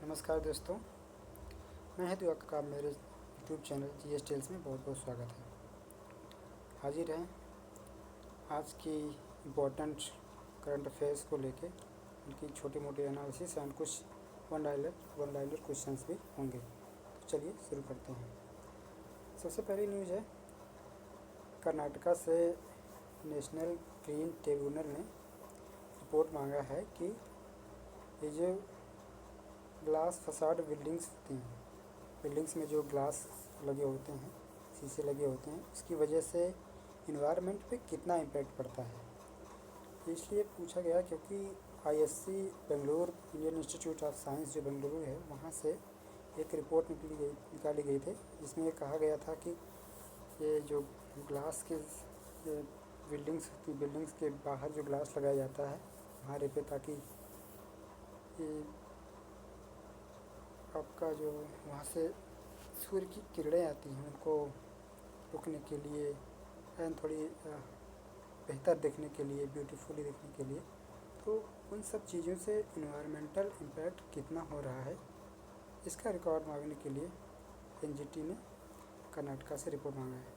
नमस्कार दोस्तों, मैं हेतु का मेरे यूट्यूब चैनल जीएस टेल्स में बहुत बहुत स्वागत है। हाजिर हैं आज की इम्पोर्टेंट करंट अफेयर्स को लेके, उनकी छोटी मोटी एनालिसिस एंड कुछ वन लाइनर क्वेश्चंस भी होंगे। तो चलिए शुरू करते हैं। सबसे पहली न्यूज़ है, कर्नाटका से नेशनल ग्रीन ट्रिब्यूनल ने रिपोर्ट मांगा है कि ये जो ग्लास फसाड बिल्डिंग्स होती हैं, बिल्डिंग्स में जो ग्लास लगे होते हैं, शीशे लगे होते हैं, उसकी वजह से इन्वायरमेंट पे कितना इम्पैक्ट पड़ता है। इसलिए पूछा गया क्योंकि ISC Bengaluru, Indian institute of science जो बेंगलुरु है, वहाँ से एक रिपोर्ट निकाली गई थी, जिसमें ये कहा गया था कि ये जो ग्लास के बिल्डिंग्स के बाहर जो ग्लास लगाया जाता है वहाँ पे, ताकि ये आपका जो वहाँ से सूर्य की किरणें आती हैं उनको रुकने के लिए एंड थोड़ी बेहतर देखने के लिए, ब्यूटीफुली देखने के लिए, तो उन सब चीज़ों से इन्वायरमेंटल इम्पैक्ट कितना हो रहा है, इसका रिकॉर्ड मांगने के लिए एनजीटी ने कर्नाटका से रिपोर्ट मांगा है।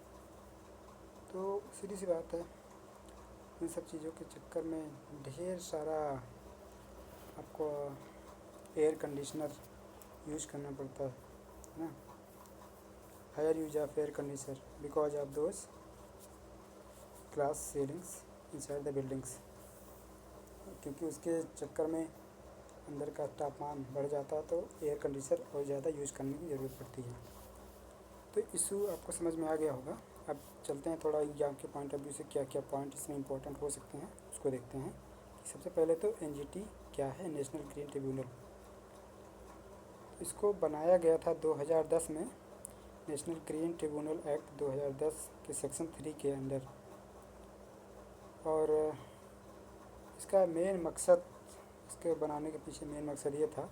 तो सीधी सी बात है, इन सब चीज़ों के चक्कर में ढेर सारा आपको एयर कंडीशनर यूज करना पड़ता है ना, higher use of air conditioner because of those glass ceilings inside the buildings, क्योंकि उसके चक्कर में अंदर का तापमान बढ़ जाता है, तो एयर कंडीशनर और ज़्यादा यूज करने की ज़रूरत पड़ती है। तो इशू आपको समझ में आ गया होगा। अब चलते हैं थोड़ा एग्जाम के पॉइंट ऑफ व्यू से क्या क्या पॉइंट इसमें इंपॉर्टेंट हो सकते हैं, उसको देखते हैं। सबसे पहले तो एनजीटी क्या है, नेशनल ग्रीन ट्रिब्यूनल। इसको बनाया गया था 2010 में, नेशनल ग्रीन ट्रिब्यूनल एक्ट 2010 के सेक्शन 3 के अंदर। और इसका मेन मकसद, इसके बनाने के पीछे मेन मकसद ये था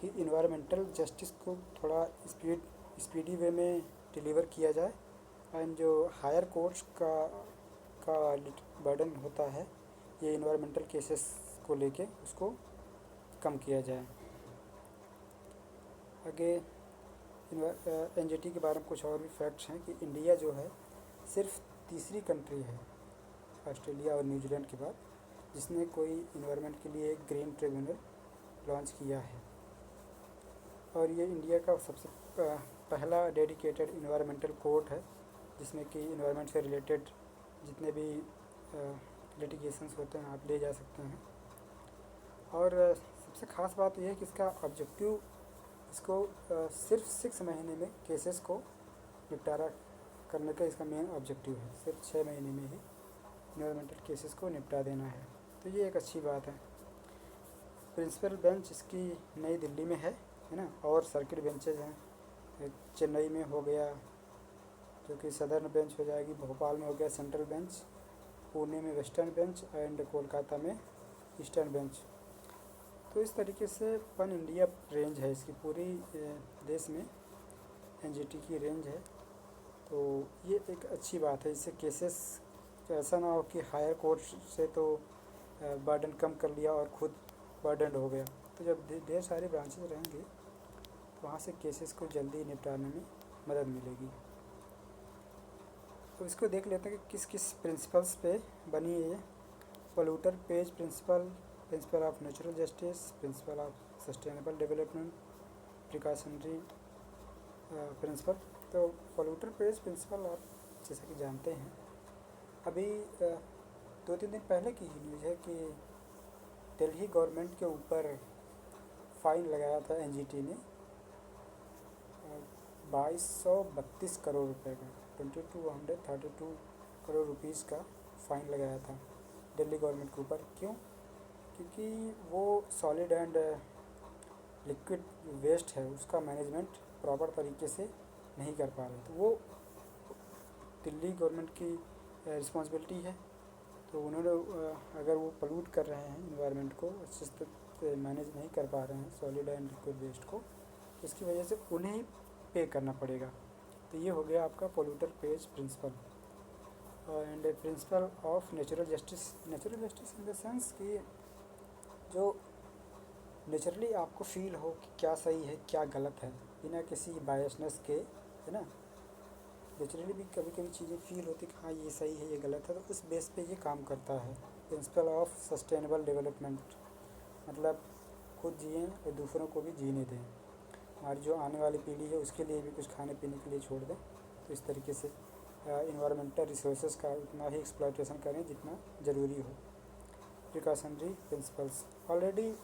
कि इन्वायरमेंटल जस्टिस को थोड़ा स्पीडी वे में डिलीवर किया जाए, एंड जो हायर कोर्ट्स का बर्डन होता है ये इन्वायरमेंटल केसेस को लेके, उसको कम किया जाए। आगे एनजीटी के बारे में कुछ और भी फैक्ट्स हैं कि इंडिया जो है सिर्फ तीसरी कंट्री है ऑस्ट्रेलिया और न्यूजीलैंड के बाद जिसने कोई इन्वायरमेंट के लिए एक ग्रीन ट्रिब्यूनल लॉन्च किया है। और ये इंडिया का सबसे पहला डेडिकेटेड इन्वायरमेंटल कोर्ट है, जिसमें कि इन्वायरमेंट से रिलेटेड जितने भी लिटिगेशंस होते हैं आप ले जा सकते हैं। और सबसे ख़ास बात यह है कि इसका ऑब्जेक्टिव, इसको सिर्फ 6 महीने में केसेस को निपटारा करने का इसका मेन ऑब्जेक्टिव है। सिर्फ 6 महीने में ही इन्वायरमेंटल केसेस को निपटा देना है, तो ये एक अच्छी बात है। प्रिंसिपल बेंच इसकी नई दिल्ली में है ना, और सर्किट बेंचेज हैं, चेन्नई में हो गया जो कि सदर्न बेंच हो जाएगी, भोपाल में हो गया सेंट्रल बेंच, पुणे में वेस्टर्न बेंच एंड कोलकाता में ईस्टर्न बेंच। तो इस तरीके से पन इंडिया रेंज है इसकी, पूरी देश में एनजीटी की रेंज है। तो ये एक अच्छी बात है, इससे केसेस ऐसा ना हो कि हायर कोर्ट से तो बर्डन कम कर लिया और खुद बर्डन हो गया। तो जब ढेर सारे ब्रांचेस रहेंगे तो वहाँ से केसेस को जल्दी निपटाने में मदद मिलेगी। तो इसको देख लेते हैं कि किस किस प्रिंसिपल्स पे बनी है ये। Polluter pays principle, principle of natural justice, principle of sustainable development, precautionary principle. तो पोल्यूटर पेज प्रिंसिपल आप जैसा कि जानते हैं, अभी 2-3 दिन पहले की ही न्यूज़ है कि दिल्ली गवर्नमेंट के ऊपर फ़ाइन लगाया था एनजीटी ने 2232 करोड़ रुपए का, 2232 करोड़ रुपीज़ का फ़ाइन लगाया था दिल्ली गवर्नमेंट के ऊपर। क्यों? क्योंकि वो सॉलिड एंड लिक्विड वेस्ट है उसका मैनेजमेंट प्रॉपर तरीके से नहीं कर पा रहे, तो वो दिल्ली गवर्नमेंट की रिस्पॉन्सिबिलिटी है। तो उन्होंने अगर वो पोल्यूट कर रहे हैं इन्वायरमेंट को, अच्छे से मैनेज नहीं कर पा रहे हैं सॉलिड एंड लिक्विड वेस्ट को, इसकी वजह से उन्हें पे करना पड़ेगा। तो ये हो गया आपका polluter pays principle. And principle of natural justice, natural justice in the sense कि जो नेचुरली आपको फील हो कि क्या सही है क्या गलत है, बिना किसी बायसनेस के, है ना। नेचुरली भी कभी कभी चीज़ें फील होती कि हाँ ये सही है ये गलत है, तो उस बेस पे ये काम करता है। प्रिंसिपल ऑफ सस्टेनेबल डेवलपमेंट, मतलब खुद जिएँ और दूसरों को भी जीने दें, हमारी जो आने वाली पीढ़ी है उसके लिए भी कुछ खाने पीने के लिए छोड़ दें। तो इस तरीके से इन्वायरमेंटल रिसोर्सेज का उतना ही एक्सप्लॉयटेशन करें जितना ज़रूरी हो। प्रिकॉशनरी प्रिंसिपल्स, ऑलरेडी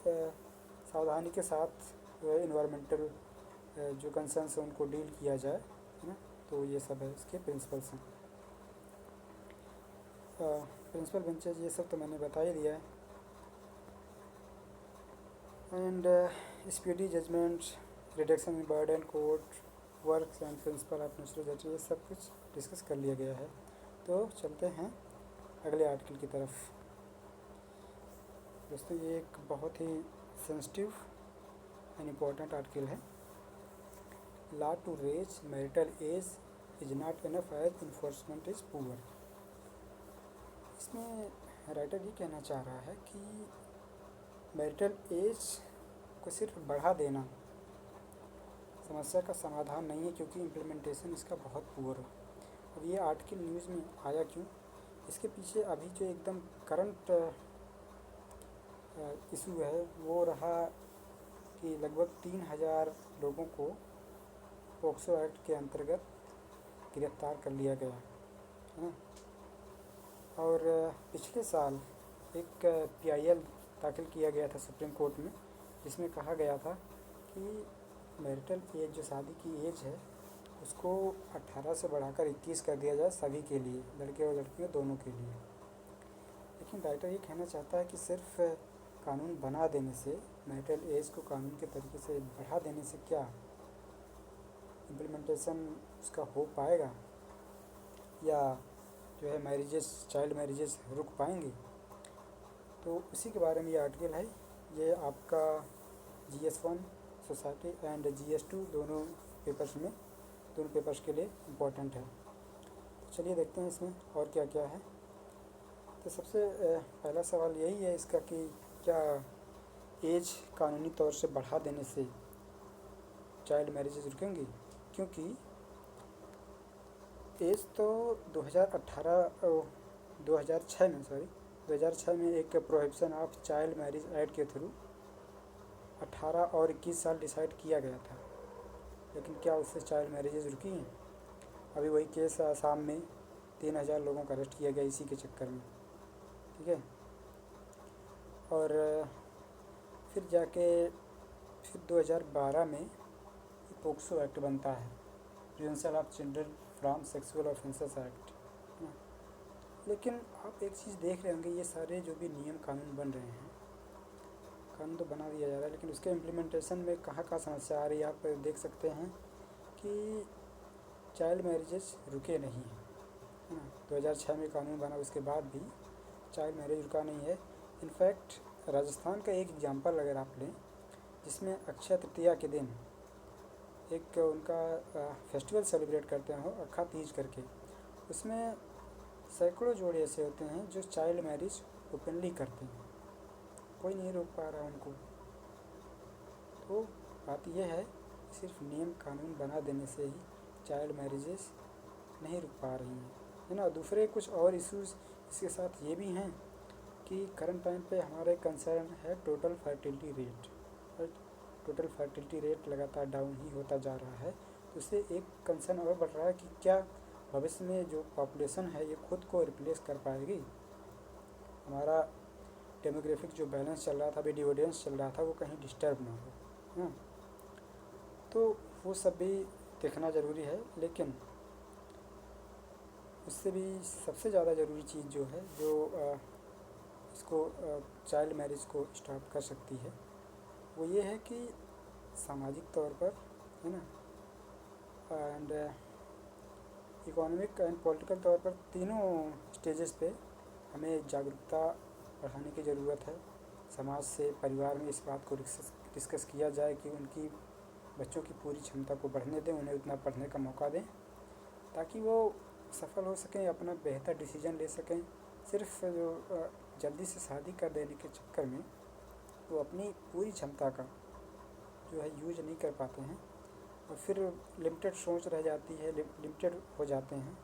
सावधानी के साथ इन्वायरमेंटल जो कंसर्न्स हैं उनको डील किया जाए, है ना। तो ये सब है इसके प्रिंसिपल्स हैं। प्रिंसिपल बेंचेज ये सब तो मैंने बता ही दिया है। And speedy judgment, reduction in burden, court works and principle of natural justice, ये सब कुछ डिस्कस कर लिया गया है। तो चलते हैं अगले आर्टिकल की तरफ। दोस्तों ये एक बहुत ही सेंसिटिव एंड इम्पोर्टेंट आर्टिकल है। Law to raise marital age is not enough as enforcement is poor. इसमें राइटर ये कहना चाह रहा है कि मैरिटल एज को सिर्फ बढ़ा देना समस्या का समाधान नहीं है, क्योंकि इम्प्लीमेंटेशन इसका बहुत पुअर है। अब ये आर्टिकल न्यूज़ में आया क्यों, इसके पीछे अभी जो एकदम करंट इशू है वो रहा कि लगभग 3000 लोगों को पोक्सो एक्ट के अंतर्गत गिरफ्तार कर लिया गया, है ना। और पिछले साल एक PIL दाखिल किया गया था सुप्रीम कोर्ट में, जिसमें कहा गया था कि मैरिटल एज जो शादी की एज है उसको 18 से बढ़ाकर 21 कर दिया जाए सभी के लिए, लड़के और लड़कियों दोनों के लिए। लेकिन राइटर ये कहना चाहता है कि सिर्फ कानून बना देने से, मैरिटल एज को कानून के तरीके से बढ़ा देने से क्या इम्प्लीमेंटेशन उसका हो पाएगा, या जो है मैरिजेस, चाइल्ड मैरिजेस रुक पाएंगे। तो उसी के बारे में ये आर्टिकल है। ये आपका GS1 सोसाइटी एंड GS2 दोनों पेपर्स के लिए इम्पोर्टेंट है। तो चलिए देखते हैं इसमें और क्या क्या है। तो सबसे पहला सवाल यही है इसका कि क्या एज कानूनी तौर से बढ़ा देने से चाइल्ड मैरिजेज रुकेंगी, क्योंकि एज तो 2006 में एक prohibition of child marriage act के थ्रू 18 और 21 साल डिसाइड किया गया था। लेकिन क्या उससे चाइल्ड मैरिजेज रुकी हैं? अभी वही केस आसाम में 3000 लोगों का अरेस्ट किया गया इसी के चक्कर में, ठीक है। और फिर जाके 2012 में पोक्सो एक्ट बनता है, prevention of children from sexual offences act, है ना। लेकिन आप एक चीज़ देख रहे होंगे, ये सारे जो भी नियम कानून बन रहे हैं, कानून तो बना दिया जा रहा है, लेकिन उसके इम्प्लीमेंटेशन में कहाँ कहाँ समस्या आ रही है आप देख सकते हैं कि चाइल्ड मैरिजेस रुके नहीं हैं, है ना। 2006 में कानून बना, उसके बाद भी चाइल्ड मैरिज रुका नहीं है। इनफैक्ट राजस्थान का एक एग्जांपल अगर आप लें, जिसमें अक्षय तृतीया के दिन एक उनका फेस्टिवल सेलिब्रेट करते हैं अखा तीज करके, उसमें सैकड़ों जोड़े ऐसे होते हैं जो चाइल्ड मैरिज ओपनली करते हैं, कोई नहीं रोक पा रहा उनको। तो बात यह है सिर्फ नियम कानून बना देने से ही चाइल्ड मैरिजेस नहीं रुक पा रही हैं, है ना। दूसरे कुछ और इश्यूज़ इसके साथ ये भी हैं कि करंट टाइम पे हमारे कंसर्न है total fertility rate. Total fertility rate लगातार डाउन ही होता जा रहा है। तो उससे एक कंसर्न और बढ़ रहा है कि क्या भविष्य में जो पॉपुलेशन है ये खुद को रिप्लेस कर पाएगी। हमारा डेमोग्राफिक जो बैलेंस चल रहा था, अभी डिविडेंस चल रहा था, वो कहीं डिस्टर्ब ना हो, हाँ। तो वो सब भी देखना ज़रूरी है। लेकिन उससे भी सबसे ज़्यादा ज़रूरी चीज़ जो है, जो इसको चाइल्ड मैरिज को स्टॉप कर सकती है, वो ये है कि सामाजिक तौर पर, है ना, एंड इकोनॉमिक एंड पॉलिटिकल तौर पर, तीनों स्टेजेस पे हमें जागरूकता बढ़ाने की ज़रूरत है। समाज से, परिवार में इस बात को डिस्कस किया जाए कि उनकी बच्चों की पूरी क्षमता को बढ़ने दें, उन्हें उतना पढ़ने का मौका दें ताकि वो सफल हो सकें, अपना बेहतर डिसीजन ले सकें। सिर्फ जो जल्दी से शादी कर देने के चक्कर में वो अपनी पूरी क्षमता का जो है यूज नहीं कर पाते हैं और फिर लिमिटेड सोच रह जाती है, लिमिटेड हो जाते हैं।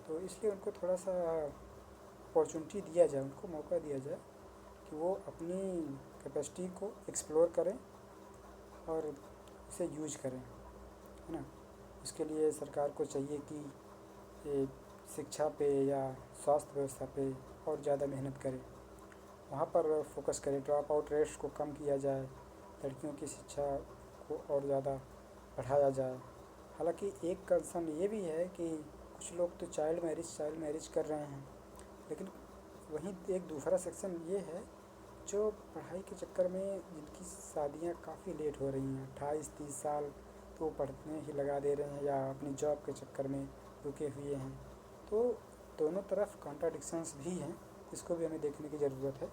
तो इसलिए उनको थोड़ा सा अपॉर्चुनिटी दिया जाए, उनको मौका दिया जाए कि वो अपनी कैपेसिटी को एक्सप्लोर करें और उसे यूज करें, है ना। इसके लिए सरकार को चाहिए कि ये शिक्षा पे या स्वास्थ्य व्यवस्था पे और ज़्यादा मेहनत करे, वहाँ पर फोकस करें। ड्रॉप आउट रेट्स को कम किया जाए, लड़कियों की शिक्षा को और ज़्यादा बढ़ाया जाए। हालांकि एक कंसर्न ये भी है कि कुछ लोग तो चाइल्ड मैरिज कर रहे हैं, लेकिन वहीं एक दूसरा सेक्शन ये है जो पढ़ाई के चक्कर में जिनकी शादियां काफ़ी लेट हो रही हैं, 28-30 साल तो वो पढ़ने ही लगा दे रहे हैं या अपनी जॉब के चक्कर में रुके हुए हैं। तो दोनों तरफ कॉन्ट्राडिक्शंस भी हैं, इसको भी हमें देखने की ज़रूरत है।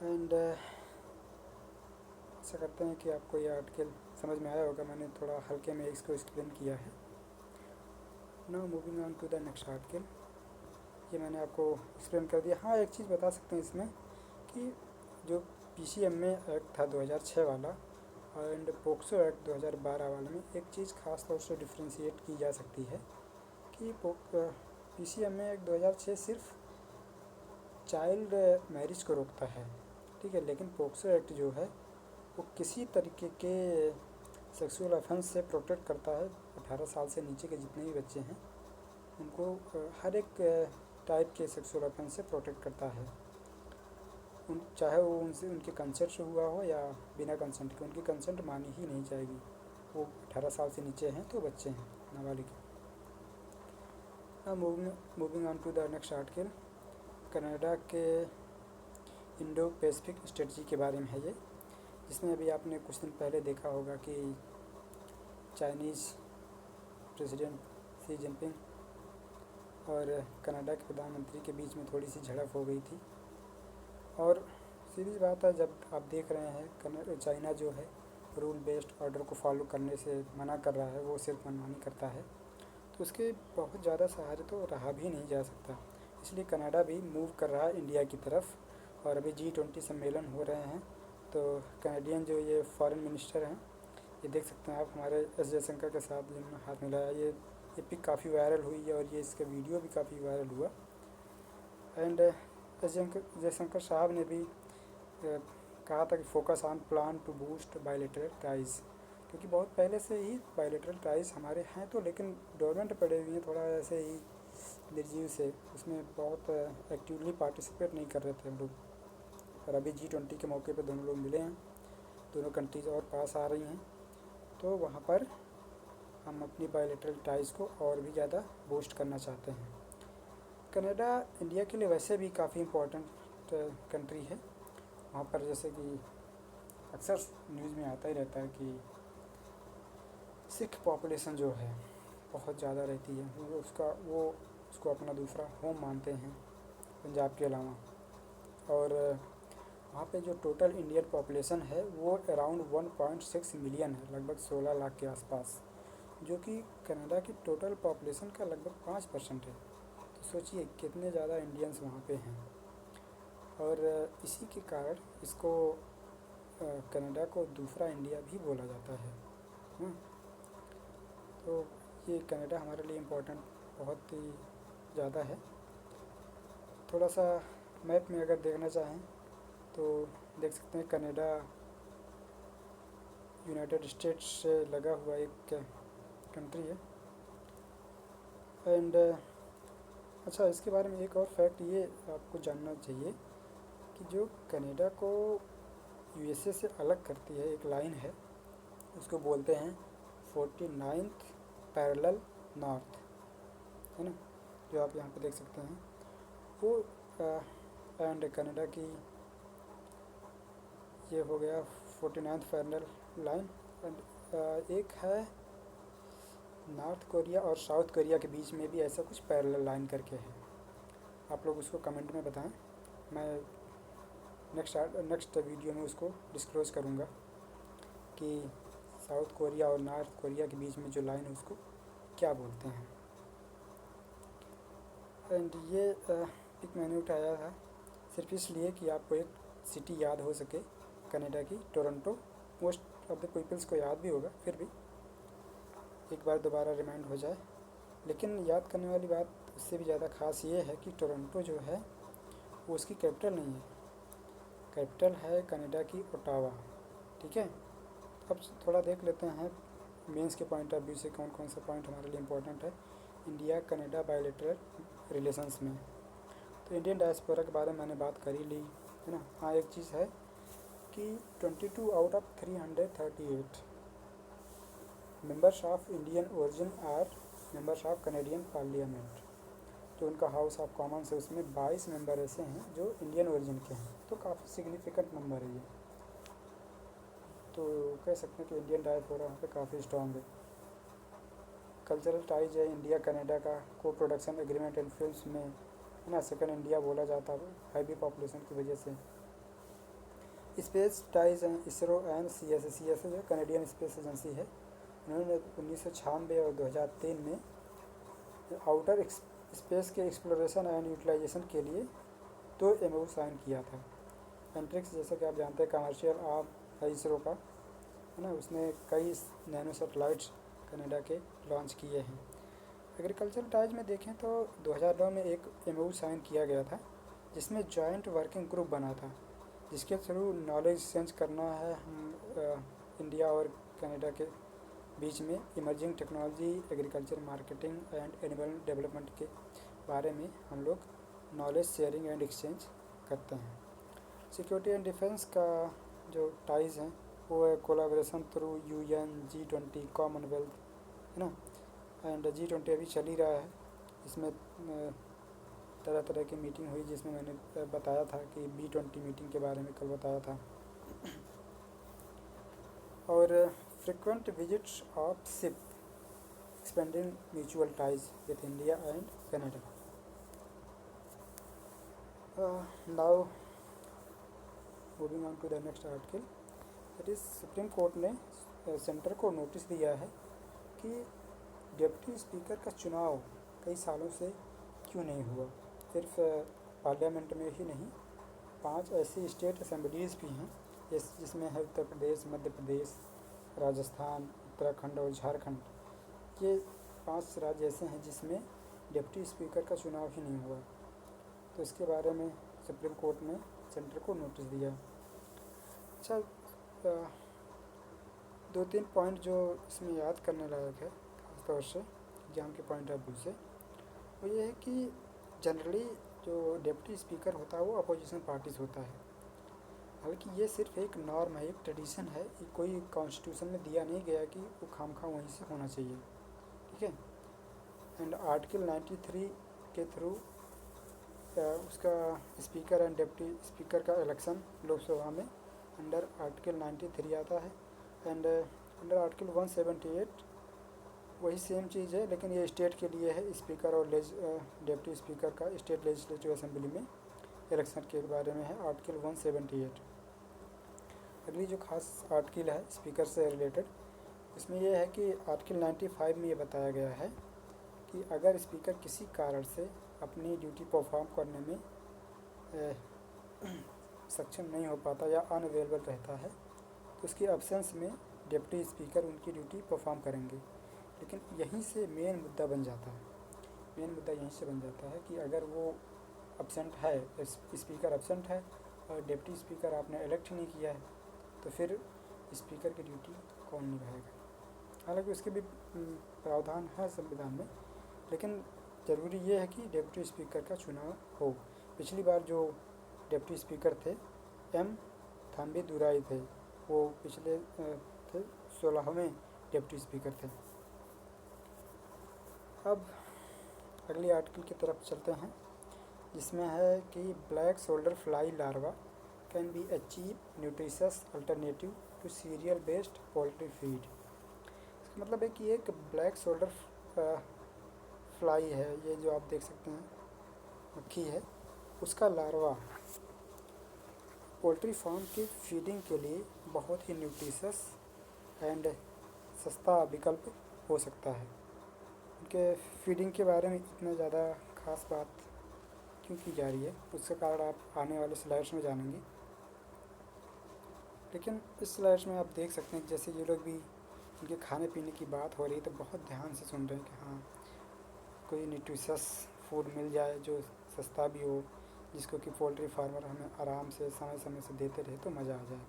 एंड आशा करते हैं कि आपको ये आर्टिकल समझ में आया होगा। मैंने थोड़ा हल्के में इसको एक्सप्लेन किया है। Now moving on to the next article. ये मैंने आपको एक्सप्लेन कर दिया। हाँ, एक चीज़ बता सकते हैं इसमें कि जो PCMA एक्ट था 2006 वाला एंड पोक्सो एक्ट 2012 वाले में एक चीज़ ख़ास तौर से डिफ्रेंशिएट की जा सकती है कि PCMA एक्ट 2006 सिर्फ चाइल्ड मैरिज को रोकता है, ठीक है, लेकिन पोक्सो एक्ट जो है वो किसी तरीके के सेक्सुअल ऑफेंस से प्रोटेक्ट करता है। 18 साल से नीचे के जितने भी बच्चे हैं उनको हर एक टाइप के सेक्सुअल ऑफेंस से प्रोटेक्ट करता है, चाहे वो उनसे उनके कंसेंट से हुआ हो या बिना कंसेंट के। उनकी कंसेंट मानी ही नहीं जाएगी। वो 18 साल से नीचे हैं तो बच्चे हैं, नाबालिग। Moving on to the next article. Canada के इंडो पैसिफिक स्ट्रेटजी के बारे में है ये, जिसमें अभी आपने कुछ दिन पहले देखा होगा कि चाइनीज़ प्रेसिडेंट शी जिनपिंग और कनाडा के प्रधानमंत्री के बीच में थोड़ी सी झड़प हो गई थी। और सीधी बात है, जब आप देख रहे हैं चाइना जो है रूल बेस्ड ऑर्डर को फॉलो करने से मना कर रहा है, वो सिर्फ मनमानी करता है, तो उसके बहुत ज़्यादा सहारे तो रहा भी नहीं जा सकता। इसलिए कनाडा भी मूव कर रहा है इंडिया की तरफ। और अभी G20 सम्मेलन हो रहे हैं, तो कनेडियन जो ये फॉरेन मिनिस्टर हैं, ये देख सकते हैं आप, हमारे एस जयशंकर के साथ जिन्होंने हाथ मिलाया, ये पिक काफ़ी वायरल हुई है और ये इसका वीडियो भी काफ़ी वायरल हुआ। एंड एस जयशंकर साहब ने भी कहा था कि focus on plan to boost bilateral ties, क्योंकि बहुत पहले से ही बायलैटरल टाइज हमारे हैं, तो लेकिन डोरमेंट पड़े हुए हैं, थोड़ा ऐसे ही निर्जीव से, उसमें बहुत एक्टिवली पार्टिसिपेट नहीं कर रहे थे हम लोग। और अभी G20 के मौके पर दोनों लोग मिले हैं, दोनों कंट्रीज़ और पास आ रही हैं, तो वहाँ पर हम अपनी बायलैटरल टाइज को और भी ज़्यादा बूस्ट करना चाहते हैं। कनाडा इंडिया के लिए वैसे भी काफ़ी इम्पोर्टेंट कंट्री है। वहाँ पर जैसे कि अक्सर न्यूज़ में आता ही रहता है कि सिख पॉपुलेशन जो है बहुत ज़्यादा रहती है, वो उसको अपना दूसरा होम मानते हैं पंजाब के अलावा। और वहाँ पे जो टोटल इंडियन पॉपुलेशन है वो अराउंड 1.6 मिलियन है, लगभग 16 लाख के आसपास, जो कि कनाडा की टोटल पॉपुलेशन का लगभग 5% है। तो सोचिए कितने ज़्यादा इंडियंस वहाँ पे हैं। और इसी के कारण इसको कनाडा को दूसरा इंडिया भी बोला जाता है। तो ये कनाडा हमारे लिए इम्पोर्टेंट बहुत ही ज़्यादा है। थोड़ा सा मैप में अगर देखना चाहें तो देख सकते हैं कनाडा यूनाइटेड स्टेट्स से लगा हुआ एक कंट्री है। एंड अच्छा, इसके बारे में एक और फैक्ट ये आपको जानना चाहिए कि जो कनाडा को USA से अलग करती है एक लाइन है, उसको बोलते हैं 49th पैरेलल नॉर्थ, है ना, जो आप यहाँ पे देख सकते हैं वो। एंड कनाडा की ये हो गया 49th पैरेलल लाइन। एंड एक है नॉर्थ कोरिया और साउथ कोरिया के बीच में भी ऐसा कुछ पैरेलल लाइन करके है। आप लोग उसको कमेंट में बताएं, मैं नेक्स्ट वीडियो में उसको डिस्क्लोज़ करूँगा कि साउथ कोरिया और नॉर्थ कोरिया के बीच में जो लाइन है उसको क्या बोलते हैं। एंड ये पिक मैंने उठाया था सिर्फ इसलिए कि आपको एक सिटी याद हो सके कनाडा की, Toronto. Most of the peoples को याद भी होगा, फिर भी एक बार दोबारा रिमाइंड हो जाए। लेकिन याद करने वाली बात उससे भी ज़्यादा ख़ास ये है कि टोरंटो जो है वो उसकी कैपिटल नहीं है। कैपिटल है कनाडा की ओटावा। ठीक है, अब थोड़ा देख लेते हैं मेंस के पॉइंट ऑफ व्यू से कौन कौन सा पॉइंट हमारे लिए इम्पोर्टेंट है इंडिया कनाडा बायलैटरल रिलेशंस में। तो इंडियन डायस्पोरा के बारे में मैंने बात कर ही ली है ना। हाँ, एक चीज़ है कि 22 out of 338 members of Indian origin are members of Canadian parliament. जो उनका हाउस ऑफ कॉमन्स है उसमें 22 मेंबर ऐसे हैं जो इंडियन ओरिजिन के हैं, तो काफ़ी सिग्निफिकेंट नंबर है ये। तो कह सकते हैं कि इंडियन डायस्पोरा वहाँ पे काफ़ी स्ट्रॉन्ग है। कल्चरल टाइज है इंडिया कनाडा का, को प्रोडक्शन एग्रीमेंट एंड फिल्म में है ना, सेकंड इंडिया बोला जाता है हैवी पॉपुलेशन की वजह से। स्पेस टाइज हैं इसरो एंड CSA जो कनेडियन स्पेस एजेंसी है, उन्होंने 1996 और 2003 में आउटर स्पेस के एक्सप्लोरेशन एंड यूटिलाइजेशन के लिए 2 MOU साइन किया था। एंट्रिक्स जैसा कि आप जानते हैं कमर्शियल आर्म है इसरो का, है ना, उसने कई नैनो सैटेलाइट्स कनाडा के लॉन्च किए हैं। एग्रीकल्चर टाइज में देखें तो 2009 में एक MOU साइन किया गया था जिसमें जॉइंट वर्किंग ग्रुप बना था, जिसके थ्रू नॉलेज एक्सचेंज करना है हम इंडिया और कनाडा के बीच में emerging technology, agriculture marketing and animal development के बारे में हम लोग नॉलेज शेयरिंग एंड एक्सचेंज करते हैं। सिक्योरिटी एंड डिफेंस का जो टाइज हैं वो है collaboration through UN, G20, Commonwealth, है ना, एंड G20 अभी चल ही रहा है। इसमें तरह तरह की मीटिंग हुई, जिसमें मैंने बताया था कि B20 मीटिंग के बारे में कल बताया था। और frequent visits of ship expanding mutual ties with India and Canada. Now moving on to the next article, that is Supreme Court ने सेंटर को नोटिस दिया है कि डिप्टी स्पीकर का चुनाव कई सालों से क्यों नहीं हुआ। सिर्फ पार्लियामेंट में ही नहीं, 5 ऐसी स्टेट असेंबलीज़ भी हैं जिसमें है उत्तर प्रदेश, मध्य प्रदेश, राजस्थान, उत्तराखंड और झारखंड। ये 5 राज्य ऐसे हैं जिसमें डिप्टी स्पीकर का चुनाव ही नहीं हुआ। तो इसके बारे में सुप्रीम कोर्ट ने सेंटर को नोटिस दिया। अच्छा, 2-3 पॉइंट जो इसमें याद करने लायक है खासतौर से एग्जाम के पॉइंट ऑफ व्यू से, वो ये है कि जनरली जो डिप्टी स्पीकर होता है वो अपोजिशन पार्टीज होता है। हालांकि ये सिर्फ एक नॉर्म है, एक ट्रेडिशन है, ये कोई कॉन्स्टिट्यूशन में दिया नहीं गया कि वो खामखा वहीं से होना चाहिए। ठीक है, एंड आर्टिकल 93 के थ्रू उसका स्पीकर एंड डिप्टी स्पीकर का इलेक्शन लोकसभा में अंडर आर्टिकल 93 आता है। एंड अंडर आर्टिकल 178 वही सेम चीज़ है, लेकिन ये स्टेट के लिए है, स्पीकर और डिप्टी स्पीकर का स्टेट लेजिस्लेटिव असेंबली में इलेक्शन के बारे में है, आर्टिकल 178। अगली जो खास आर्टिकल है स्पीकर से रिलेटेड, इसमें यह है कि आर्टिकल 95 में ये बताया गया है कि अगर स्पीकर किसी कारण से अपनी ड्यूटी परफॉर्म करने में सक्षम नहीं हो पाता या अनअवेलेबल रहता है तो उसकी एब्सेंस में डिप्टी स्पीकर उनकी ड्यूटी परफॉर्म करेंगे। लेकिन यहीं से मेन मुद्दा बन जाता है, मेन मुद्दा यहीं से बन जाता है कि अगर वो एब्सेंट है, स्पीकर एब्सेंट है और डिप्टी स्पीकर आपने इलेक्ट नहीं किया है, तो फिर स्पीकर की ड्यूटी कौन निभाएगा। हालांकि उसके भी प्रावधान है संविधान में, लेकिन ज़रूरी ये है कि डिप्टी स्पीकर का चुनाव हो। पिछली बार जो डिप्टी स्पीकर थे M थाम्बीदुराई थे, वो पिछले थे 16वें डिप्टी स्पीकर थे। अब अगली आर्टिकल की तरफ चलते हैं, जिसमें है कि black shoulder fly larva can be achieve nutritious alternative to cereal based poultry feed. इसका मतलब है कि एक ब्लैक शोल्डर फ्लाई है, ये जो आप देख सकते हैं मक्खी है, उसका लार्वा पोल्ट्री फार्म की फीडिंग के लिए बहुत ही न्यूट्रिशस एंड सस्ता विकल्प हो सकता है। उनके फीडिंग के बारे में इतना ज़्यादा खास बात क्यों की जा रही है, उसका कारण आप आने वाले स्लाइड्स में जानेंगे। लेकिन इस स्लाइड्स में आप देख सकते हैं कि जैसे ये लोग भी उनके खाने पीने की बात हो रही है तो बहुत ध्यान से सुन रहे हैं कि हाँ कोई न्यूट्रिशस फूड मिल जाए जो सस्ता भी हो, जिसको कि पोल्ट्री फार्मर हमें आराम से समय समय से देते रहे तो मज़ा आ जाए।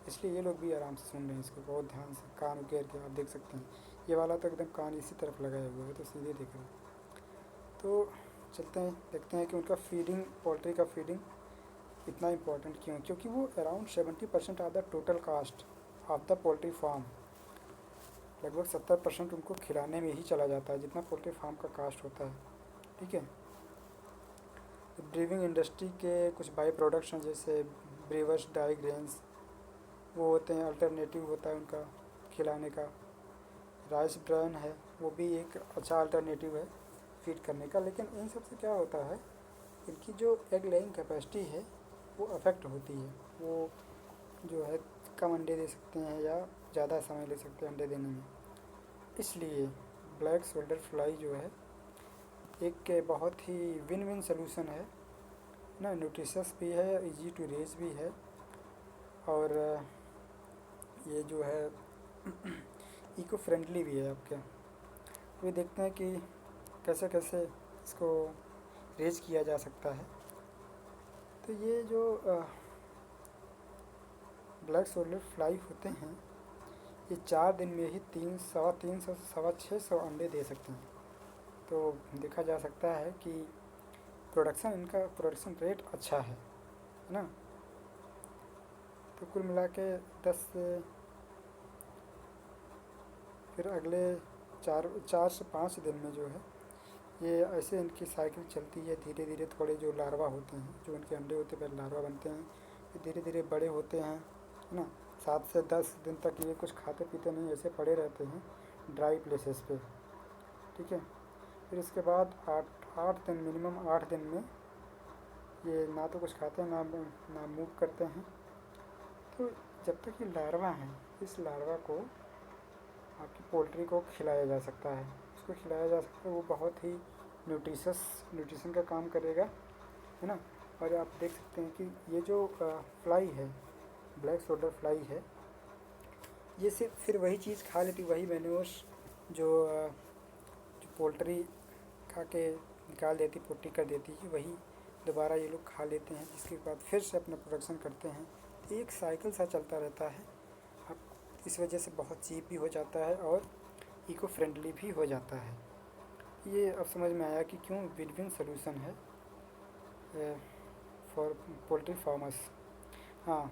इसलिए ये लोग भी आराम से सुन रहे हैं इसको बहुत ध्यान से, कान उकेर के। आप देख सकते हैं ये वाला तो एकदम कान इसी तरफ लगाया हुआ है तो सीधे देख रहे हैं। तो चलते हैं देखते हैं कि उनका फीडिंग, पोल्ट्री का फीडिंग इतना इम्पोर्टेंट क्यों है। क्योंकि वो around 70% of the total cost of the poultry farm, लगभग 70% उनको खिलाने में ही चला जाता है जितना पोल्ट्री फार्म का कास्ट होता है। ठीक है। ब्रीविंग इंडस्ट्री के कुछ बाई प्रोडक्ट्स हैं जैसे ब्रीवर्स डाई ग्रेन्स, वो होते हैं, अल्टरनेटिव होता है उनका खिलाने का। राइस ब्रान है, वो भी एक अच्छा अल्टरनेटिव है फीड करने का। लेकिन इन सब से क्या होता है, इनकी जो एग लेइंग कैपेसिटी है वो अफेक्ट होती है। वो जो है कम अंडे दे सकते हैं या ज़्यादा समय ले सकते हैं अंडे देने में। इसलिए ब्लैक शोल्डर फ्लाई जो है एक बहुत ही विन विन सोल्यूशन है ना, न्यूट्रिशस भी है, इजी टू रेज भी है, और ये जो है इको फ्रेंडली भी है आपके। अभी देखते हैं कि कैसे कैसे इसको रेज किया जा सकता है। तो ये जो ब्लैक शोल्डर फ्लाई होते हैं ये 4 दिन में ही 300 सवा 600 अंडे दे सकते हैं। तो देखा जा सकता है कि इनका प्रोडक्शन रेट अच्छा है ना। तो कुल मिला के 10 से फिर अगले 4 से 5 दिन में जो है ये ऐसे इनकी साइकिल चलती है। धीरे धीरे थोड़े जो लार्वा होते हैं, जो इनके अंडे होते हैं, पहले लार्वा बनते हैं, फिर धीरे धीरे बड़े होते हैं, है ना। 7 से 10 दिन तक ये कुछ खाते पीते नहीं, ऐसे पड़े रहते हैं ड्राई प्लेसेस पे। ठीक है। फिर इसके बाद 8 दिन, मिनिमम 8 दिन में ये ना तो कुछ खाते हैं ना मूव करते हैं। तो जब तक ये लार्वा हैं, इस लार्वा को आपकी पोल्ट्री को खिलाया जा सकता है, उसको खिलाया जा सकता है। वो बहुत ही न्यूट्रिशन का काम करेगा, है ना। और आप देख सकते हैं कि ये जो फ्लाई है, ब्लैक शोल्डर फ्लाई है, ये सिर्फ फिर वही चीज़ खा लेती, वही मैन्योर्स जो पोल्ट्री खा के निकाल देती, पुट्टी कर देती है, वही दोबारा ये लोग खा लेते हैं, जिसके बाद फिर से अपना प्रोडक्शन करते हैं। तो एक साइकिल सा चलता रहता है। अब इस वजह से बहुत चीप भी हो जाता है और इको फ्रेंडली भी हो जाता है। ये अब समझ में आया कि क्यों विन विन सोल्यूशन है फॉर पोल्ट्री फार्मर्स। हाँ,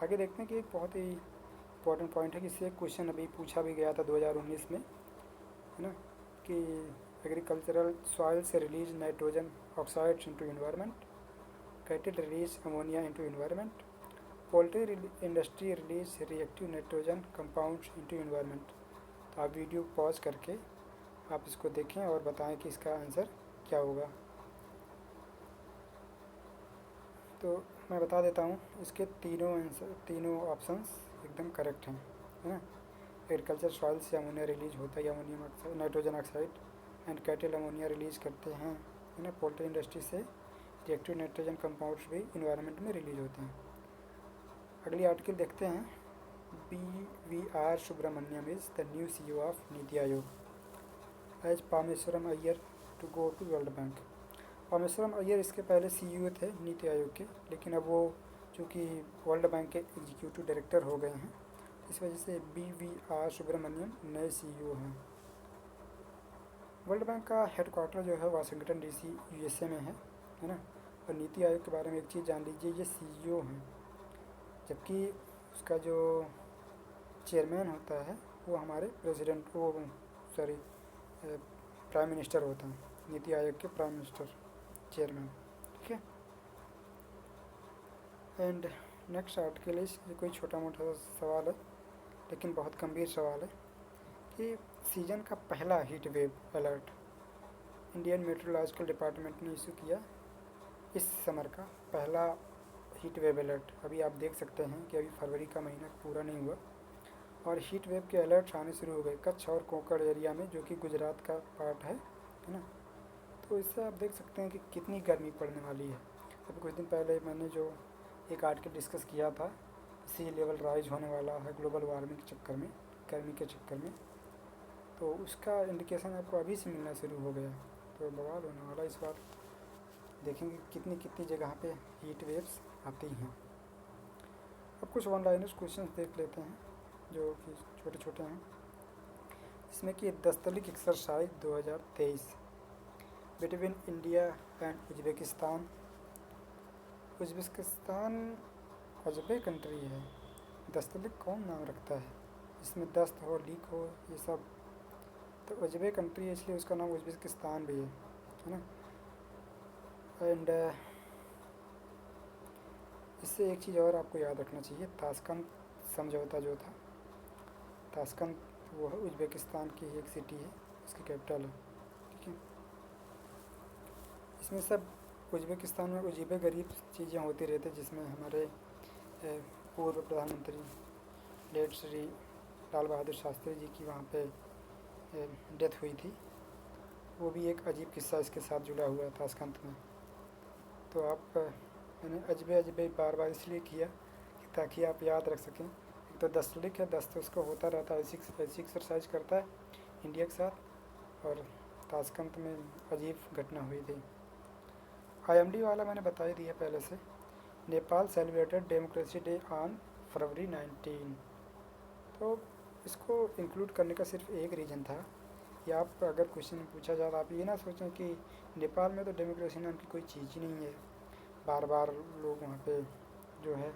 आगे देखते हैं कि एक बहुत ही इम्पोर्टेंट पॉइंट है कि इससे एक क्वेश्चन अभी पूछा भी गया था 2019 में, है ना, कि एग्रीकल्चरल सॉइल से release nitrogen oxides into environment, cattle release ammonia into environment, poultry industry release reactive nitrogen compounds into environment. तो आप वीडियो पॉज करके आप इसको देखें और बताएं कि इसका आंसर क्या होगा। तो मैं बता देता हूँ, इसके तीनों ऑप्शंस एकदम करेक्ट हैं, है ना। एग्रीकल्चर सॉइल से अमोनिया रिलीज होता है, ammonium oxide, nitrogen oxide and cattle ammonia release करते हैं, है ना। पोल्ट्री इंडस्ट्री से रिएक्टिव नाइट्रोजन कंपाउंड्स भी इन्वायरमेंट में रिलीज होते हैं। अगली आर्टिकल देखते हैं। BVR Subrahmanyam is the new CEO of NITI Aayog as Parameswaran Iyer to go to world bank. Parameswaran Iyer इसके पहले CEO थे नीति आयोग के, लेकिन अब वो चूँकि वर्ल्ड बैंक के एग्जीक्यूटिव डायरेक्टर हो गए हैं, इस वजह से BVR सुब्रमण्यम नए CEO हैं। वर्ल्ड बैंक का हेडक्वार्टर जो है वाशिंगटन DC USA में है ना। और नीति आयोग के बारे में एक चीज़ जान लीजिए, ये CEO हैं, जबकि उसका जो चेयरमैन होता है वो हमारे प्राइम मिनिस्टर होते हैं, नीति आयोग के प्राइम मिनिस्टर, चेयरमैन। ठीक है। एंड नेक्स्ट आर्टिकल इस, ये कोई छोटा मोटा सवाल है लेकिन बहुत गंभीर सवाल है कि सीजन का पहला heat wave alert Indian Meteorological Department ने इशू किया। इस समर का पहला हीट वेव अलर्ट, अभी आप देख सकते हैं कि अभी फरवरी का महीना पूरा नहीं हुआ और हीट वेव के अलर्ट्स आने शुरू हो गए कच्छ और कोंकण एरिया में, जो कि गुजरात का पार्ट है ना। तो इससे आप देख सकते हैं कि कितनी गर्मी पड़ने वाली है। अभी कुछ दिन पहले मैंने जो एक आर्टिकल डिस्कस किया था, सी लेवल राइज होने वाला है ग्लोबल वार्मिंग के चक्कर में, गर्मी के चक्कर में, तो उसका इंडिकेशन आपको अभी से मिलना शुरू हो गया। तो बवाल होने वाला इस बार, देखेंगे कितनी कितनी जगह पे हीट वेव्स आती हैं। अब कुछ ऑनलाइनर्स क्वेश्चन देख लेते हैं जो कि छोटे छोटे हैं। इसमें कि Dustlik exercise 2023 between India and Uzbekistan. Uzbekistan अजबे कंट्री है, दस्तलिक कौन नाम रखता है, इसमें दस्त हो लीक हो ये सब, तो अजबे कंट्री है इसलिए उसका नाम उज्बेकिस्तान भी है ना। एंड इससे एक चीज़ और आपको याद रखना चाहिए, ताशकंद समझौता जो था, ताशकंद वो है उज्बेकिस्तान की एक सिटी है, उसकी कैपिटल है, ठीक है। इसमें सब उज्बेकिस्तान में अजीब गरीब चीज़ें होती रहती, जिसमें हमारे पूर्व प्रधानमंत्री लेट श्री लाल बहादुर शास्त्री जी की वहाँ पे डेथ हुई थी, वो भी एक अजीब किस्सा इसके साथ जुड़ा हुआ है ताशकंद में। तो आप मैंने अजबे अजबे बार बार इसलिए किया कि ताकि आप याद रख सकें। एक तो दस्तलिक है, दस्त उसको होता रहता है, ऐसी एक्सरसाइज करता है इंडिया के साथ, और ताशकंद में अजीब घटना हुई थी। IMD वाला मैंने बता ही दिया पहले से। Nepal celebrated democracy day on फरवरी 19। तो इसको इंक्लूड करने का सिर्फ एक रीज़न था कि आप अगर क्वेश्चन पूछा जाए तो आप ये ना सोचें कि नेपाल में तो डेमोक्रेसी नाम की कोई चीज़ ही नहीं है, बार बार लोग वहाँ पे जो है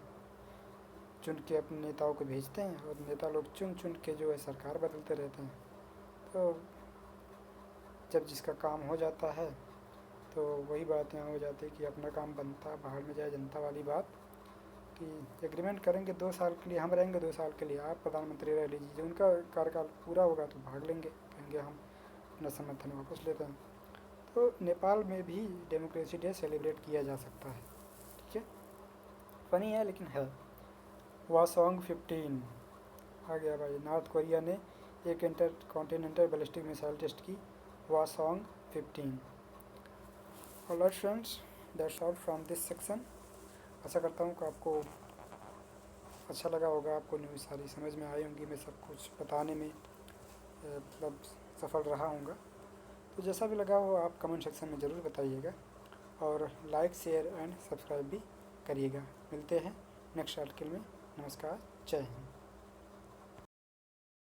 चुन के अपने नेताओं को भेजते हैं और नेता लोग चुन चुन के जो है सरकार बदलते रहते हैं। तो जब जिसका काम हो जाता है तो वही बात यहाँ हो जाती है कि अपना काम बनता, बाहर में जाए जनता वाली बात, कि एग्रीमेंट करेंगे 2 साल के लिए, हम रहेंगे 2 साल के लिए, आप प्रधानमंत्री रह लीजिए, जब उनका कार्यकाल पूरा होगा तो भाग लेंगे, कहेंगे हम अपना समर्थन वापस लेते हैं। तो नेपाल में भी डेमोक्रेसी डे सेलिब्रेट किया जा सकता है, ठीक है। फ़नी है लेकिन है। वासोंग 15 आ गया भाई, नॉर्थ कोरिया ने एक inter continental ballistic missile test की, Hwasong 15। Alright friends, that's all from this section. आशा करता हूँ कि आपको अच्छा लगा होगा, आपको न्यूज़ सारी समझ में आई होंगी, मैं सब कुछ बताने में मतलब सफल रहा हूँगा। तो जैसा भी लगा हो आप कमेंट सेक्शन में ज़रूर बताइएगा, और लाइक शेयर एंड सब्सक्राइब भी करिएगा। मिलते हैं नेक्स्ट आर्टिकल में। नमस्कार, जय हिंद।